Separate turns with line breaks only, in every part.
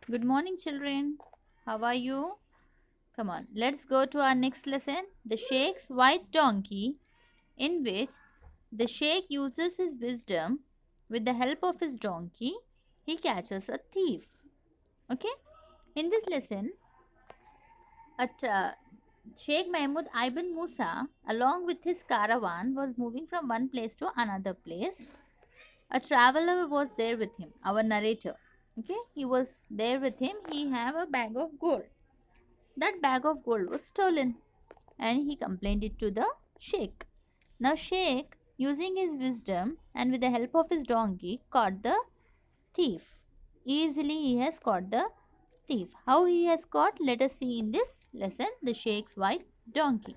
Good morning, children. How are you? Come on, let's go to our next lesson, the Sheikh's White Donkey, in which the Sheikh uses his wisdom. With the help of his donkey, he catches a thief. Okay? In this lesson, Sheikh Mahmud Ibn Musa, along with his caravan, was moving from one place to another place. A traveler was there with him, our narrator. Okay, he was there with him. He had a bag of gold. That bag of gold was stolen and he complained it to the sheikh. Now, sheikh, using his wisdom and with the help of his donkey, caught the thief. Easily, he has caught the thief. How he has caught? Let us see in this lesson, the sheikh's white donkey.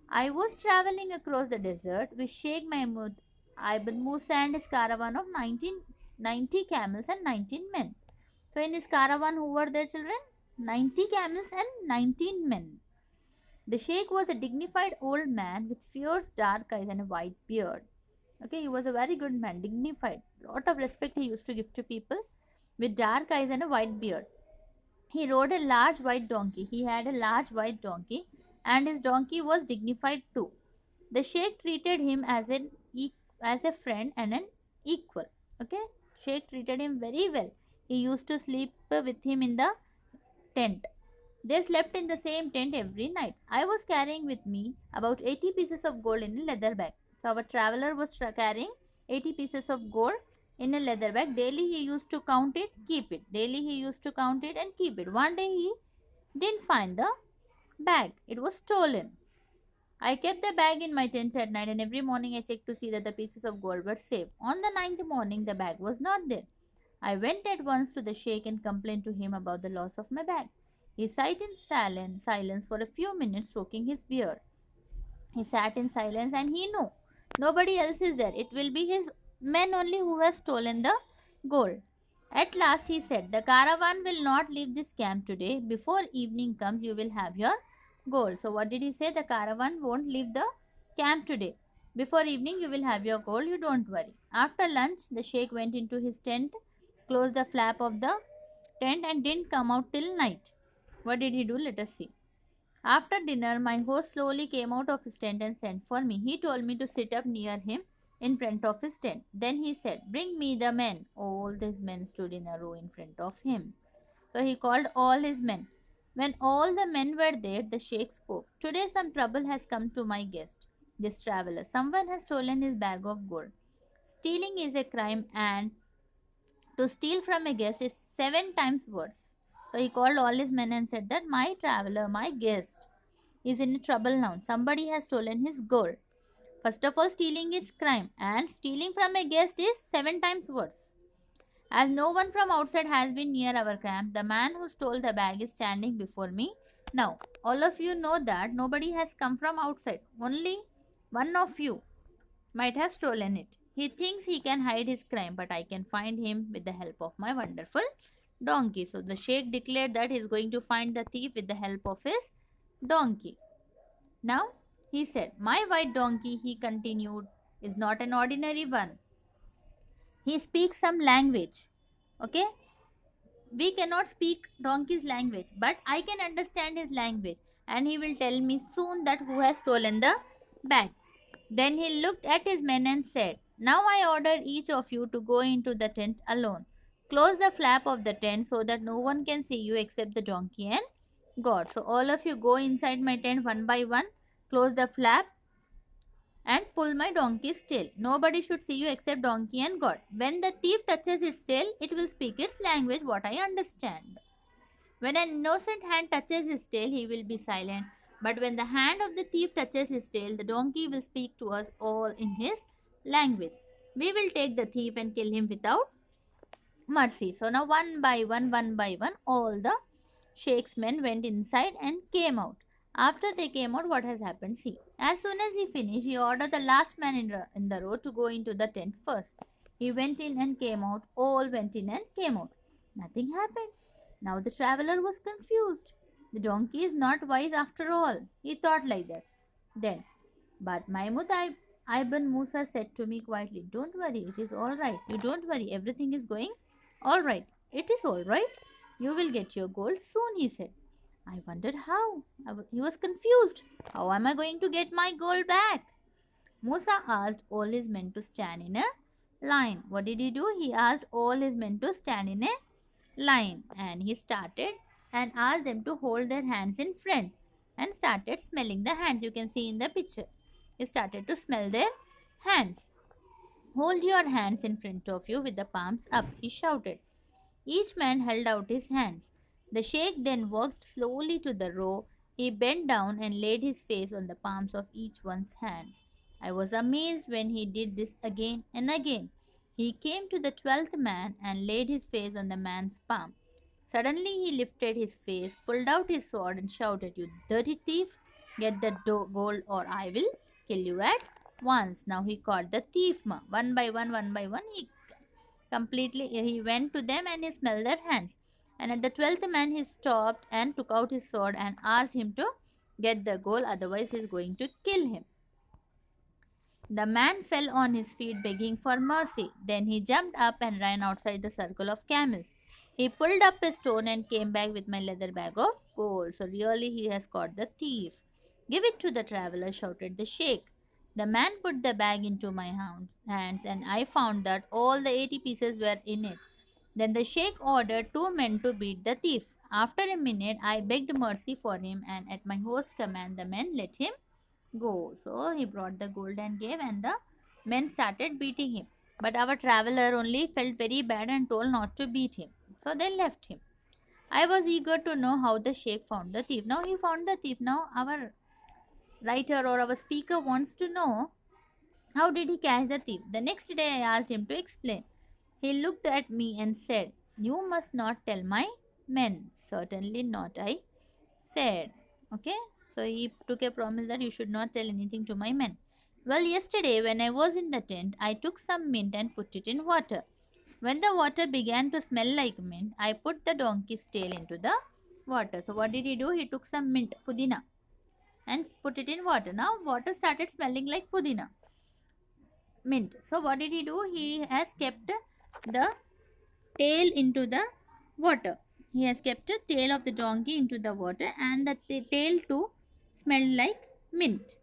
I was traveling across the desert with Sheikh Mahmud Ibn Musa and his caravan of 90 camels and 19 men. So, in his caravan, who were their children? 90 camels and 19 men. The Sheikh was a dignified old man with fierce dark eyes and a white beard. Okay, he was a very good man, dignified. Lot of respect he used to give to people with dark eyes and a white beard. He rode a large white donkey. He had a large white donkey and his donkey was dignified too. The Sheikh treated him as a friend and an equal. Okay, Sheikh treated him very well. He used to sleep with him in the tent. They slept in the same tent every night. I was carrying with me about 80 pieces of gold in a leather bag. So our traveler was carrying 80 pieces of gold in a leather bag. Daily he used to count it, keep it. Daily he used to count it and keep it. One day he didn't find the bag. It was stolen. I kept the bag in my tent at night and every morning I checked to see that the pieces of gold were safe. On the ninth morning, the bag was not there. I went at once to the sheikh and complained to him about the loss of my bag. He sat in silence for a few minutes, stroking his beard. He sat in silence and he knew nobody else is there. It will be his men only who have stolen the gold. At last he said, the caravan will not leave this camp today. Before evening comes, you will have your gold. So what did he say? The caravan won't leave the camp today. Before evening, you will have your gold. You don't worry. After lunch, the sheikh went into his tent, closed the flap of the tent and didn't come out till night. What did he do? Let us see. After dinner, my host slowly came out of his tent and sent for me. He told me to sit up near him in front of his tent. Then he said, bring me the men. All these men stood in a row in front of him. So he called all his men. When all the men were there, the sheikh spoke. Today some trouble has come to my guest, this traveler. Someone has stolen his bag of gold. Stealing is a crime and to steal from a guest is 7 times worse. So he called all his men and said that my traveler, my guest, is in trouble now. Somebody has stolen his gold. First of all, stealing is crime, and stealing from a guest is 7 times worse. As no one from outside has been near our camp, the man who stole the bag is standing before me. Now, all of you know that nobody has come from outside. Only one of you might have stolen it. He thinks he can hide his crime, but I can find him with the help of my wonderful donkey. So the sheikh declared that he is going to find the thief with the help of his donkey. Now he said, my white donkey, he continued, is not an ordinary one. He speaks some language. Okay? We cannot speak donkey's language, but I can understand his language, and he will tell me soon that who has stolen the bag. Then he looked at his men and said, now I order each of you to go into the tent alone. Close the flap of the tent so that no one can see you except the donkey and God. So all of you go inside my tent one by one, close the flap and pull my donkey's tail. Nobody should see you except donkey and God. When the thief touches its tail, it will speak its language, what I understand. When an innocent hand touches his tail, he will be silent. But when the hand of the thief touches his tail, the donkey will speak to us all in his language. We will take the thief and kill him without mercy. So now one by one, all the sheikh's men went inside and came out. After they came out, what has happened? See, as soon as he finished, he ordered the last man in the row to go into the tent first. He went in and came out. All went in and came out. Nothing happened. Now the traveler was confused. The donkey is not wise after all. He thought like that. Then, but Mahmud Ibn Musa said to me quietly, don't worry, it is all right. You don't worry, everything is going all right. It is all right. You will get your gold soon, he said. I wondered how. He was confused. How am I going to get my gold back? Musa asked all his men to stand in a line. What did he do? He asked all his men to stand in a line, and he started and asked them to hold their hands in front and started smelling the hands. You can see in the picture. He started to smell their hands. Hold your hands in front of you with the palms up, he shouted. Each man held out his hands. The sheikh then walked slowly to the row. He bent down and laid his face on the palms of each one's hands. I was amazed when he did this again and again. He came to the 12th man and laid his face on the man's palm. Suddenly he lifted his face, pulled out his sword, and shouted, You dirty thief! Get the gold or I will kill you at once. Now he caught the thief. One by one, he went to them and he smelled their hands. And at the 12th man, he stopped and took out his sword and asked him to get the gold, otherwise, he is going to kill him. The man fell on his feet begging for mercy. Then he jumped up and ran outside the circle of camels. He pulled up a stone and came back with my leather bag of gold. So, really, he has caught the thief. Give it to the traveler, shouted the sheikh. The man put the bag into my hands, and I found that all the 80 pieces were in it. Then the sheikh ordered 2 men to beat the thief. After a minute, I begged mercy for him, and at my host's command, the men let him go. So he brought the gold and gave, and the men started beating him. But our traveler only felt very bad and told not to beat him. So they left him. I was eager to know how the sheikh found the thief. Now he found the thief. Now our writer or our speaker wants to know how did he catch the thief. The next day I asked him to explain. He looked at me and said, You must not tell my men. Certainly not, I said. Okay. So he took a promise that you should not tell anything to my men. Well, yesterday when I was in the tent, I took some mint and put it in water. When the water began to smell like mint, I put the donkey's tail into the water. So what did he do? He took some mint, pudina, and put it in water. Now water started smelling like pudina, mint. So what did he do? He has kept the tail into the water. He has kept the tail of the donkey into the water, and the tail too smelled like mint.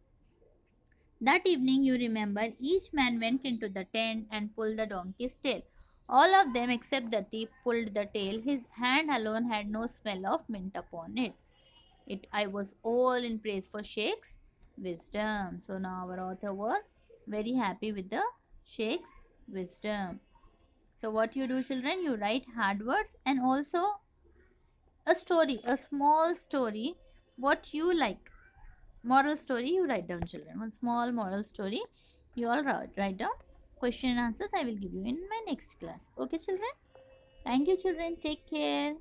That evening, you remember, each man went into the tent and pulled the donkey's tail. All of them except the thief pulled the tail. His hand alone had no smell of mint upon it. I was all in praise for Sheikh's wisdom. So now our author was very happy with the Sheikh's wisdom. So what you do, children, you write hard words and also a story, a small story, what you like. Moral story you write down, children. One small moral story you all write down. Question and answers I will give you in my next class. Okay, children? Thank you, children. Take care.